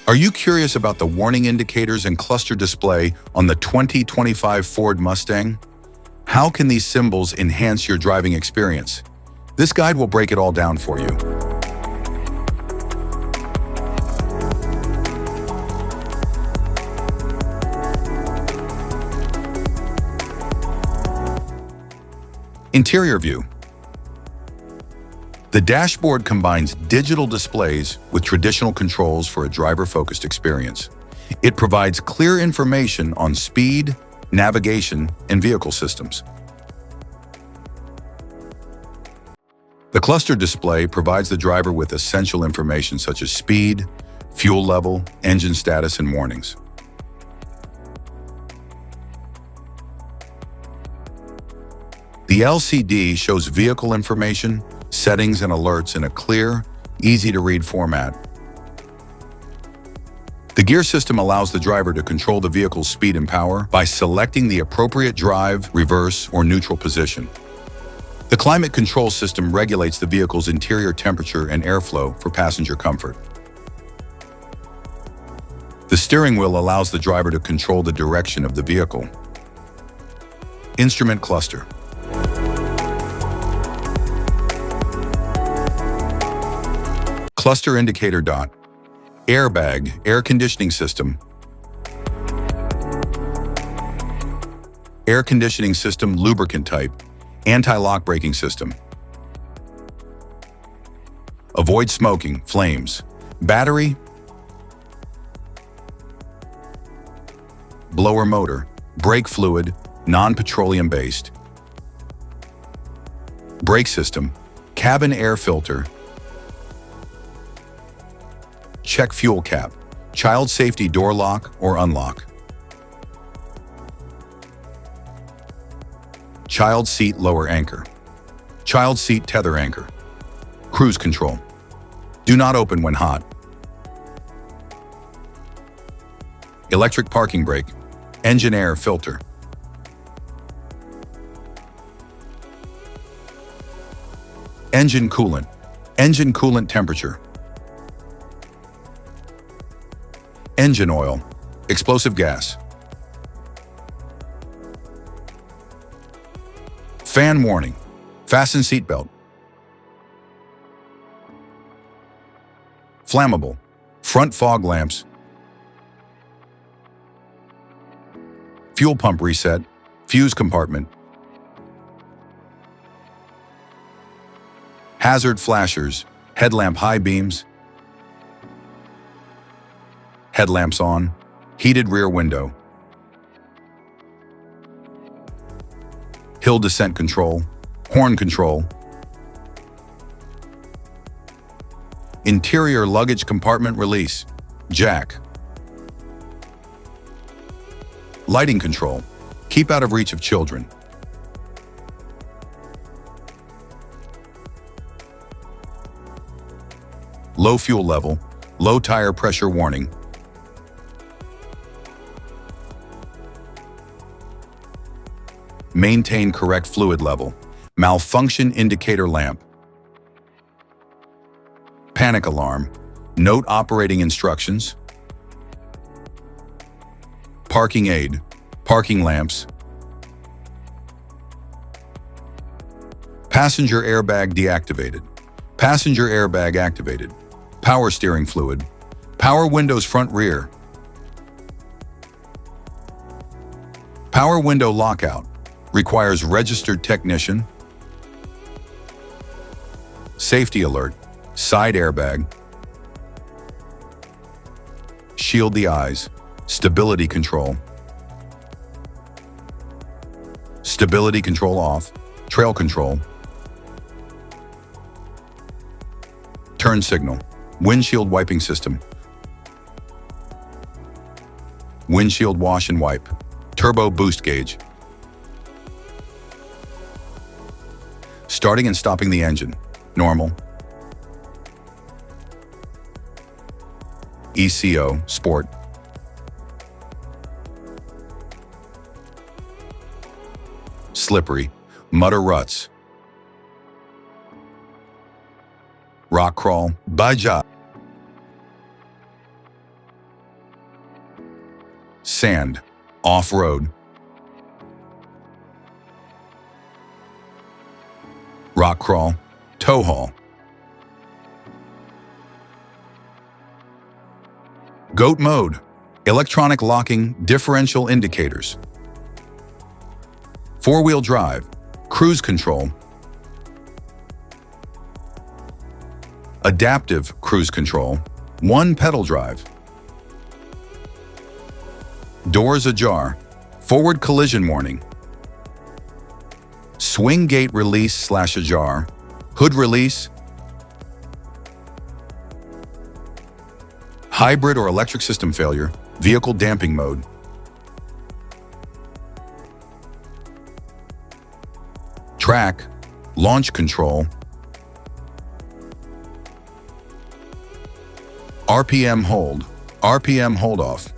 Are you curious about the warning indicators and cluster display on the 2025 Ford Mustang? How can these symbols enhance your driving experience? This guide will break it all down for you. Interior view. The dashboard combines digital displays with traditional controls for a driver-focused experience. It provides clear information on speed, navigation, and vehicle systems. The cluster display provides the driver with essential information such as speed, fuel level, engine status, and warnings. The LCD shows vehicle information, settings, and alerts in a clear, easy-to-read format. The gear system allows the driver to control the vehicle's speed and power by selecting the appropriate drive, reverse, or neutral position. The climate control system regulates the vehicle's interior temperature and airflow for passenger comfort. The steering wheel allows the driver to control the direction of the vehicle. Instrument cluster. Cluster indicator dot. Airbag, air conditioning system. Air conditioning system, lubricant type. Anti-lock braking system. Avoid smoking, flames. Battery. Blower motor. Brake fluid, non-petroleum based. Brake system. Cabin air filter. Check fuel cap. Child safety door lock or unlock. Child seat lower anchor. Child seat tether anchor. Cruise control. Do not open when hot. Electric parking brake. Engine air filter. Engine coolant. Engine coolant temperature. Engine oil. Explosive gas. Fan warning. Fasten seatbelt. Flammable. Front fog lamps. Fuel pump reset. Fuse compartment. Hazard flashers. Headlamp high beams. Headlamps on. Heated rear window. Hill descent control. Horn control. Interior luggage compartment release. Jack. Lighting control. Keep out of reach of children. Low fuel level. Low tire pressure warning. Maintain correct fluid level. Malfunction indicator lamp. Panic alarm. Note operating instructions. Parking aid. Parking lamps. Passenger airbag deactivated. Passenger airbag activated. Power steering fluid. Power windows front rear. Power window lockout. Requires registered technician. Safety alert. Side airbag. Shield the eyes. Stability control. Stability control off. Trail control. Turn signal. Windshield wiping system. Windshield wash and wipe. Turbo boost gauge. Starting and stopping the engine. Normal. ECO, Sport. Slippery, mud or ruts. Rock crawl, baja. sand, off-road. Rock crawl, tow haul. Goat mode, electronic locking differential indicators. Four-wheel drive, cruise control. Adaptive cruise control, one pedal drive. Doors ajar, forward collision warning. Swing gate release / ajar, hood release. Hybrid or electric system failure, vehicle damping mode. Track, launch control. RPM hold, RPM hold off.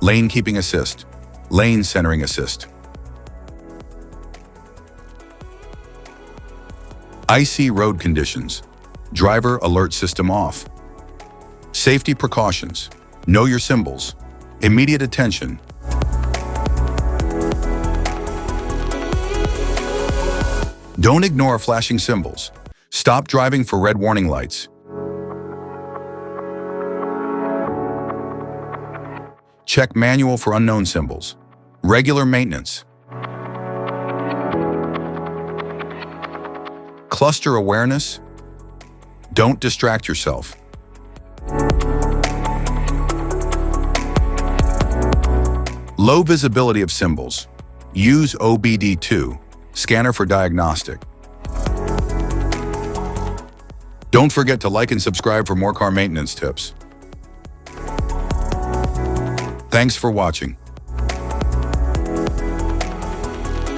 Lane keeping assist, lane centering assist. Icy road conditions, driver alert system off. Safety precautions, know your symbols, immediate attention. Don't ignore flashing symbols. Stop driving for red warning lights. Check manual for unknown symbols. Regular maintenance. Cluster awareness. Don't distract yourself. Low visibility of symbols. Use OBD2, scanner for diagnostic. Don't forget to like and subscribe for more car maintenance tips. Thanks for watching.